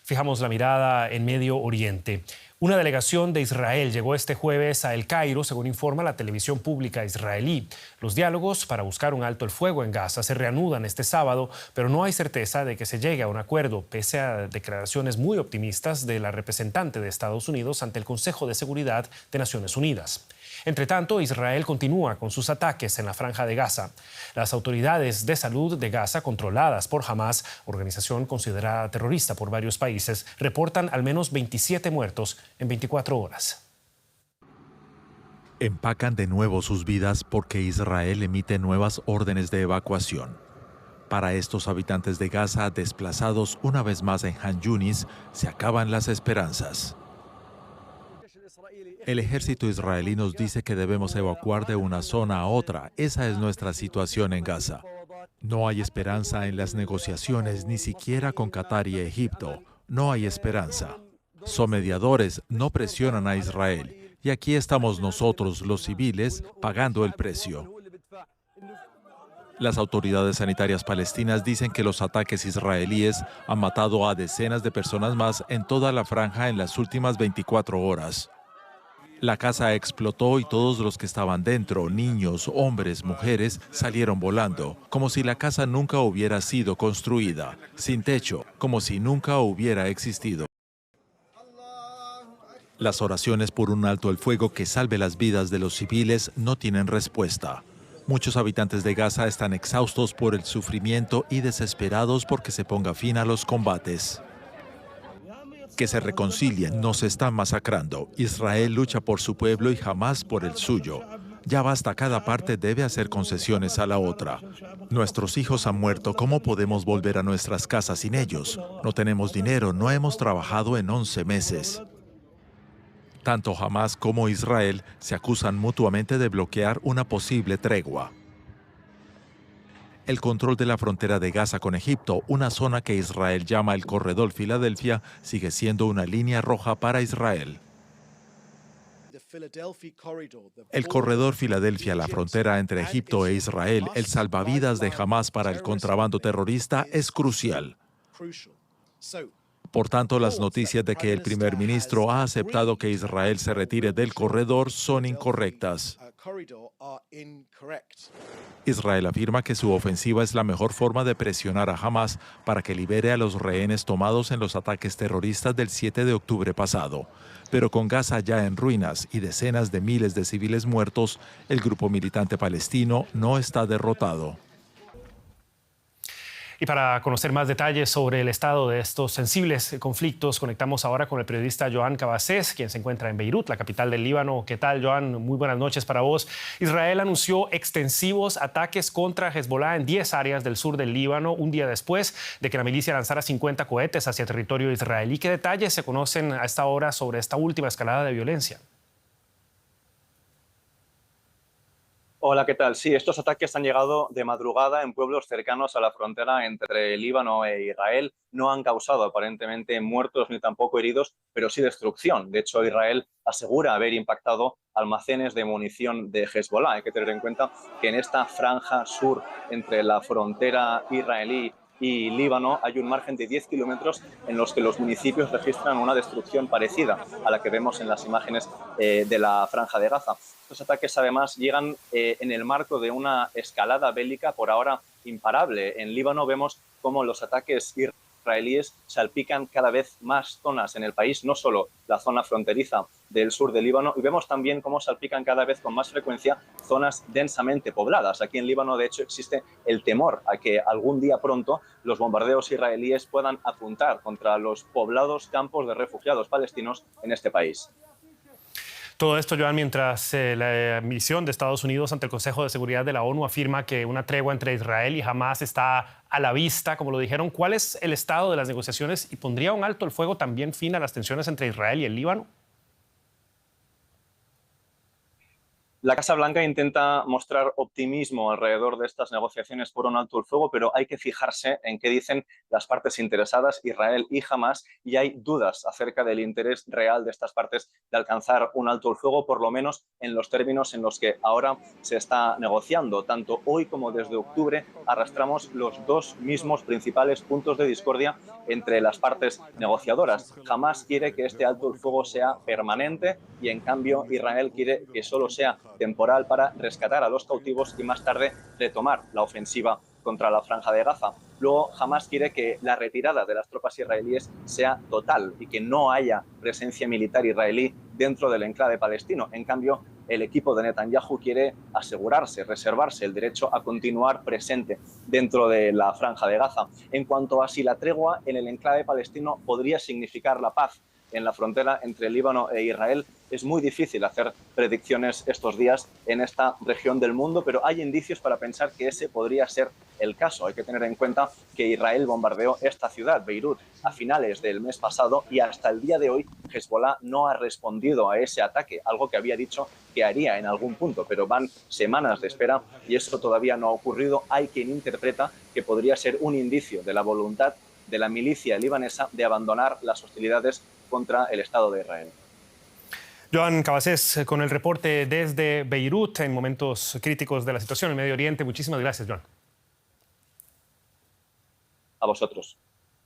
Fijamos la mirada en Medio Oriente. Una delegación de Israel llegó este jueves a El Cairo, según informa la televisión pública israelí. Los diálogos para buscar un alto el fuego en Gaza se reanudan este sábado, pero no hay certeza de que se llegue a un acuerdo, pese a declaraciones muy optimistas de la representante de Estados Unidos ante el Consejo de Seguridad de Naciones Unidas. Entre tanto, Israel continúa con sus ataques en la Franja de Gaza. Las autoridades de salud de Gaza, controladas por Hamas, organización considerada terrorista por varios países, reportan al menos 27 muertos en 24 horas. Empacan de nuevo sus vidas porque Israel emite nuevas órdenes de evacuación. Para estos habitantes de Gaza desplazados una vez más en Han Yunis, se acaban las esperanzas. El ejército israelí nos dice que debemos evacuar de una zona a otra. Esa es nuestra situación en Gaza. No hay esperanza en las negociaciones, ni siquiera con Qatar y Egipto. No hay esperanza. Son mediadores, no presionan a Israel. Y aquí estamos nosotros, los civiles, pagando el precio. Las autoridades sanitarias palestinas dicen que los ataques israelíes han matado a decenas de personas más en toda la franja en las últimas 24 horas. La casa explotó y todos los que estaban dentro, niños, hombres, mujeres, salieron volando, como si la casa nunca hubiera sido construida, sin techo, como si nunca hubiera existido. Las oraciones por un alto el fuego que salve las vidas de los civiles no tienen respuesta. Muchos habitantes de Gaza están exhaustos por el sufrimiento y desesperados porque se ponga fin a los combates. Que se reconcilien, nos están masacrando. Israel lucha por su pueblo y jamás por el suyo. Ya basta, cada parte debe hacer concesiones a la otra. Nuestros hijos han muerto, ¿cómo podemos volver a nuestras casas sin ellos? No tenemos dinero, no hemos trabajado en 11 meses. Tanto Hamas como Israel se acusan mutuamente de bloquear una posible tregua. El control de la frontera de Gaza con Egipto, una zona que Israel llama el Corredor Filadelfia, sigue siendo una línea roja para Israel. El Corredor Filadelfia, la frontera entre Egipto e Israel, el salvavidas de Hamas para el contrabando terrorista, es crucial. Por tanto, las noticias de que el primer ministro ha aceptado que Israel se retire del corredor son incorrectas. Israel afirma que su ofensiva es la mejor forma de presionar a Hamas para que libere a los rehenes tomados en los ataques terroristas del 7 de octubre pasado. Pero con Gaza ya en ruinas y decenas de miles de civiles muertos, el grupo militante palestino no está derrotado. Y para conocer más detalles sobre el estado de estos sensibles conflictos, conectamos ahora con el periodista Joan Cabasés, quien se encuentra en Beirut, la capital del Líbano. ¿Qué tal, Joan? Muy buenas noches para vos. Israel anunció extensivos ataques contra Hezbollah en 10 áreas del sur del Líbano, un día después de que la milicia lanzara 50 cohetes hacia territorio israelí. ¿Qué detalles se conocen a esta hora sobre esta última escalada de violencia? Hola, ¿qué tal? Sí, estos ataques han llegado de madrugada en pueblos cercanos a la frontera entre Líbano e Israel. No han causado aparentemente muertos ni tampoco heridos, pero sí destrucción. De hecho, Israel asegura haber impactado almacenes de munición de Hezbollah. Hay que tener en cuenta que en esta franja sur entre la frontera israelí y Líbano hay un margen de 10 kilómetros en los que los municipios registran una destrucción parecida a la que vemos en las imágenes de la Franja de Gaza. Estos ataques además llegan en el marco de una escalada bélica por ahora imparable. En Líbano vemos cómo los ataques israelíes salpican cada vez más zonas en el país, no solo la zona fronteriza del sur de Líbano, y vemos también cómo salpican cada vez con más frecuencia zonas densamente pobladas. Aquí en Líbano, de hecho, existe el temor a que algún día pronto los bombardeos israelíes puedan apuntar contra los poblados campos de refugiados palestinos en este país. Todo esto, Joan, mientras la misión de Estados Unidos ante el Consejo de Seguridad de la ONU afirma que una tregua entre Israel y Hamas está a la vista, como lo dijeron. ¿Cuál es el estado de las negociaciones y pondría un alto el fuego también fin a las tensiones entre Israel y el Líbano? La Casa Blanca intenta mostrar optimismo alrededor de estas negociaciones por un alto el fuego, pero hay que fijarse en qué dicen las partes interesadas, Israel y Hamás, y hay dudas acerca del interés real de estas partes de alcanzar un alto el fuego, por lo menos en los términos en los que ahora se está negociando. Tanto hoy como desde octubre arrastramos los dos mismos principales puntos de discordia entre las partes negociadoras. Hamás quiere que este alto el fuego sea permanente y, en cambio, Israel quiere que solo sea temporal para rescatar a los cautivos y más tarde retomar la ofensiva contra la Franja de Gaza. Luego, Hamás quiere que la retirada de las tropas israelíes sea total y que no haya presencia militar israelí dentro del enclave palestino. En cambio, el equipo de Netanyahu quiere asegurarse, reservarse el derecho a continuar presente dentro de la Franja de Gaza. En cuanto a si la tregua en el enclave palestino podría significar la paz en la frontera entre Líbano e Israel, es muy difícil hacer predicciones estos días en esta región del mundo, pero hay indicios para pensar que ese podría ser el caso. Hay que tener en cuenta que Israel bombardeó esta ciudad, Beirut, a finales del mes pasado y hasta el día de hoy Hezbollah no ha respondido a ese ataque, algo que había dicho que haría en algún punto, pero van semanas de espera y eso todavía no ha ocurrido. Hay quien interpreta que podría ser un indicio de la voluntad de la milicia libanesa de abandonar las hostilidades contra el Estado de Israel. Joan Cabasés, con el reporte desde Beirut en momentos críticos de la situación en Medio Oriente. Muchísimas gracias, Joan. A vosotros.